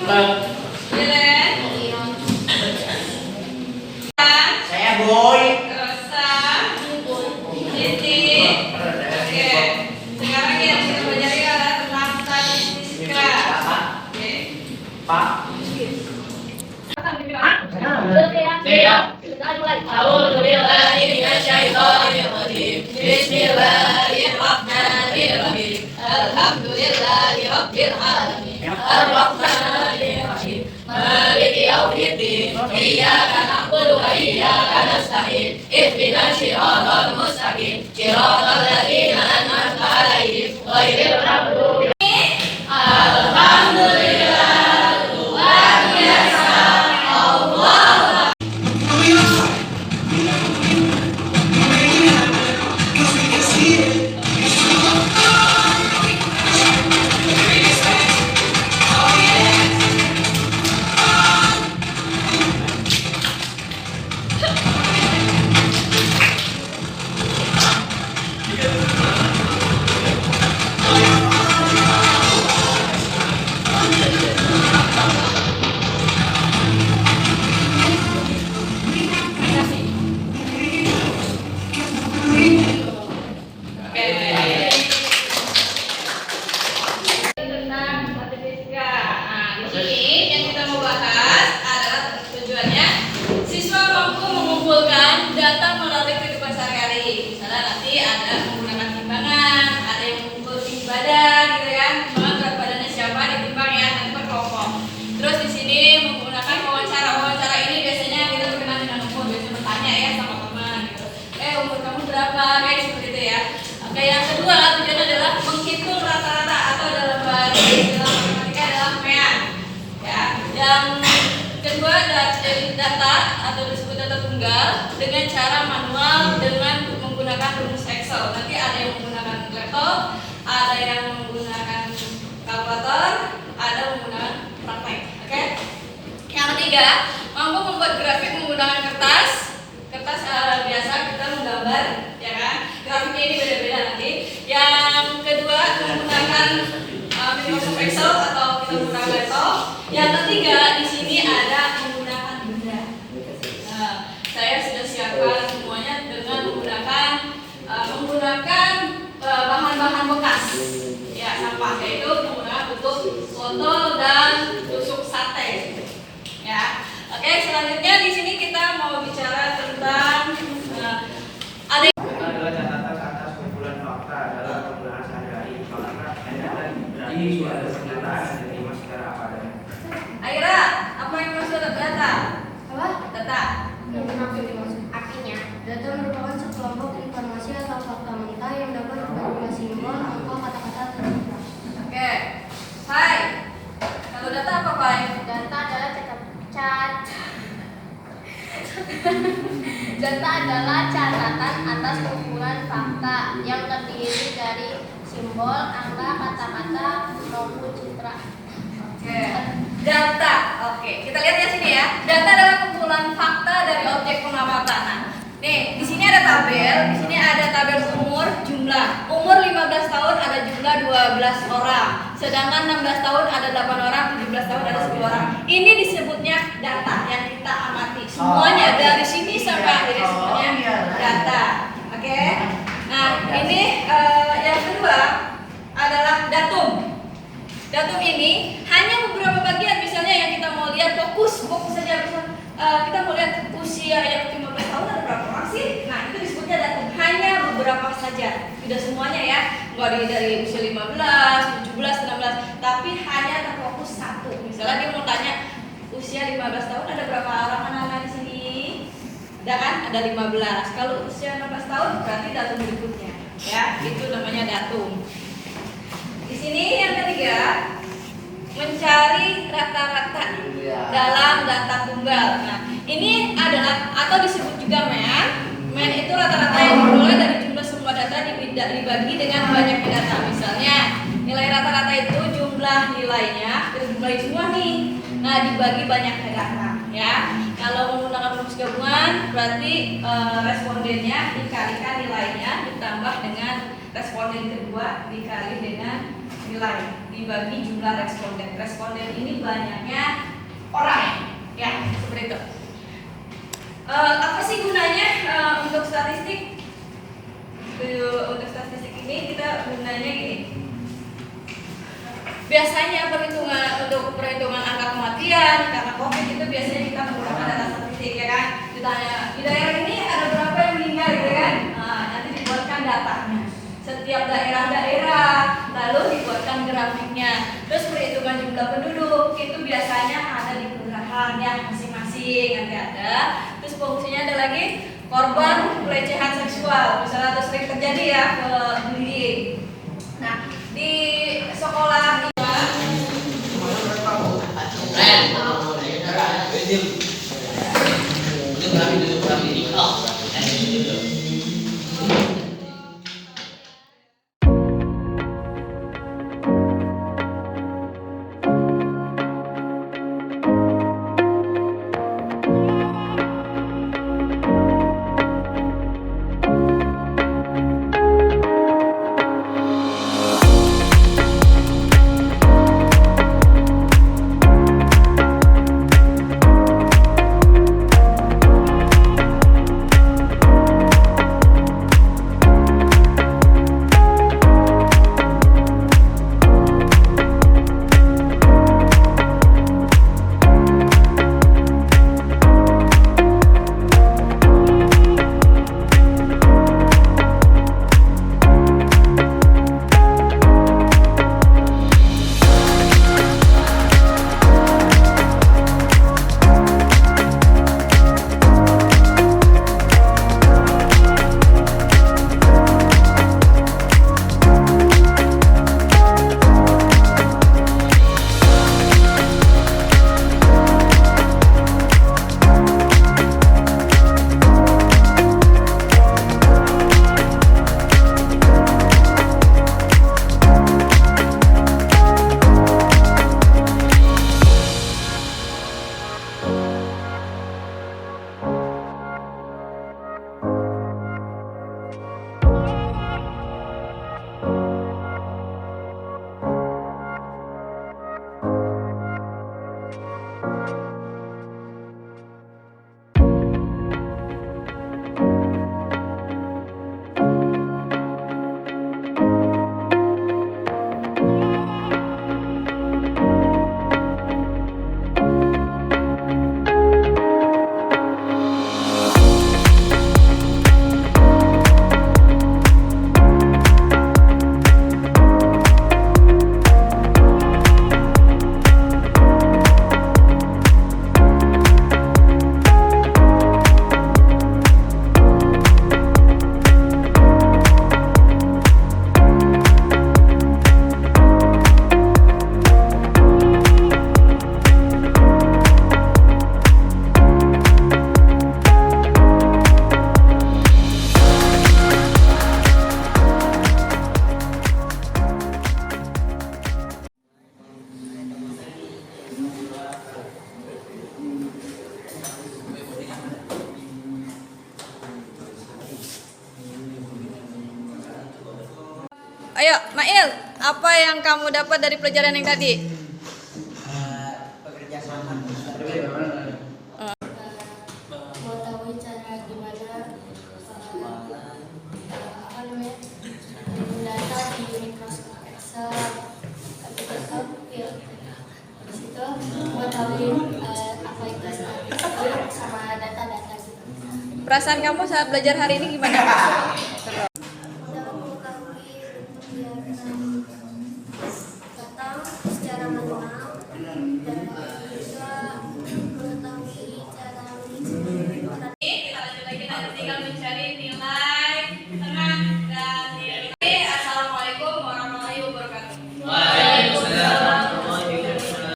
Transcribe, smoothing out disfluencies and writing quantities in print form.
Saya Boy. Rosa. Siti. Oke. Sekarang yang kita pelajari adalah tentang statistika. Oke. Pak. Bismillahirrahmanirrahim. Alhamdulillahirabbil alamin. Arrahmanirrahim. Maliki yaumiddin. Iyyaka na'budu wa iyyaka nasta'in. Ihdinas siratal mustaqim. Siratal ladzina an'amta 'alaihim ghairil maghdubi. Alhamdulillah, luar biasa. Allah. Tentang statistika. Nah, di sini yang kita mau bahas adalah tujuannya siswa mampu mengumpulkan data melalui kehidupan sehari-hari. Misalnya nanti ada menggunakan timbangan, ada yang mengukur tinggi badan, gitu kan? Timbangan berat badannya siapa ditimbang ya, nanti per kelompok. Terus di sini menggunakan wawancara. Wawancara ini biasanya kita berkenaan dengan umur, biasanya bertanya ya sama teman gitu. Umur kamu berapa? Kayak seperti itu ya. Oke, yang kedua tujuannya adalah menghitung rata-rata atau dalam bahasa istilah matematika adalah MEAN. Ya, yang kedua data atau disebut data tunggal dengan cara manual dengan menggunakan rumus Excel. Nanti ada yang menggunakan laptop, ada yang menggunakan kalkulator, ada menggunakan praktek. Oke. Yang ketiga, mampu membuat grafik menggunakan kertas. Kertas biasa kita menggambar, ya kan? Grafiknya ini beda-beda nanti. Yang kedua menggunakan Microsoft Excel atau kita menggunakan laptop. Yang ketiga di sini ada menggunakan benda. Nah, saya sudah siapkan semuanya dengan menggunakan bahan-bahan bekas. Ya, sampah yaitu menggunakan bentuk botol dan tusuk sate. Ya. Oke, selanjutnya di sini kita mau bicara tentang ada Adalah catatan atas kumpulan fakta dalam penggunaan sehari-hari. Maka berarti suatu pernyataan dari masyarakat apa adanya. Aira, apa yang maksud data? Apa? Data. Yang dimaksud artinya, data merupakan sekelompok informasi atau fakta mentah yang dapat berupa simbol, angka, kata-kata, atau citra. Oke. Hai. Kalau data apa, Pai? Data adalah data adalah catatan atas kumpulan fakta yang terdiri dari simbol, angka, kata-kata, maupun citra. Oke. Data. Oke, kita lihat ya sini ya. Data adalah kumpulan fakta dari objek pengamatan. Nah, nih, di sini ada tabel, di sini ada tabel umur, jumlah. Umur 15 tahun ada jumlah 12 orang. Sedangkan 16 tahun ada 8 orang, 17 tahun ada 10 orang. Ini disebutnya data yang kita amati. Semuanya dari sini sampai akhirnya semuanya data. Oke. Nah, ini yang kedua adalah datum. Datum ini hanya beberapa bagian, misalnya yang kita mau lihat fokus saja. Kita mau lihat usia yang 15 tahun ada berapa orang sih? Nah, itu disebutnya datum, hanya beberapa saja, tidak semuanya ya. Nggak dari usia 15, 17, 16, tapi hanya terfokus satu. Misalnya dia mau tanya usia 15 tahun ada berapa orang anak-anak di sini? Ada kan? Ada 15. Kalau usia 16 tahun berarti datum berikutnya. Ya, itu namanya datum. Di sini yang ketiga, mencari rata-rata dalam data tunggal. Nah, ini adalah atau disebut juga MEAN. MEAN itu rata-rata yang diperoleh dari jumlah semua data dibagi dengan banyaknya data. Misalnya, nilai rata-rata itu jumlah nilainya, kita jumlahin semua nih. Nah, dibagi banyaknya data, ya. Kalau menggunakan rumus gabungan, berarti respondennya dikalikan nilainya ditambah dengan responden kedua dikali dengan nilai. dibagi jumlah responden. Responden ini banyaknya orang, ya seperti itu. Apa sih gunanya untuk statistik? Untuk statistik ini kita gunanya gini. Biasanya untuk perhitungan angka kematian karena COVID itu biasanya kita menggunakan data statistik, ya kan? Ditanya di daerah ini ada berapa yang meninggal, gitu kan? Nanti dibuatkan datanya. Setiap daerah-daerah lalu dibuatkan grafiknya. Terus perhitungan jumlah penduduk itu biasanya ada di kelurahan ya masing-masing, nanti ada. Terus fungsinya ada lagi korban pelecehan seksual, misalnya terus sering terjadi ya ke bullying. Nah, di sekolah Ayo, Mail, apa yang kamu dapat dari pelajaran yang tadi? Pekerja sama. Mengetahui cara gimana data di Microsoft Excel, Microsoft Word. Habis itu mengetahui apa itu statistik sama data-data gitu. Perasaan kamu saat belajar hari ini gimana?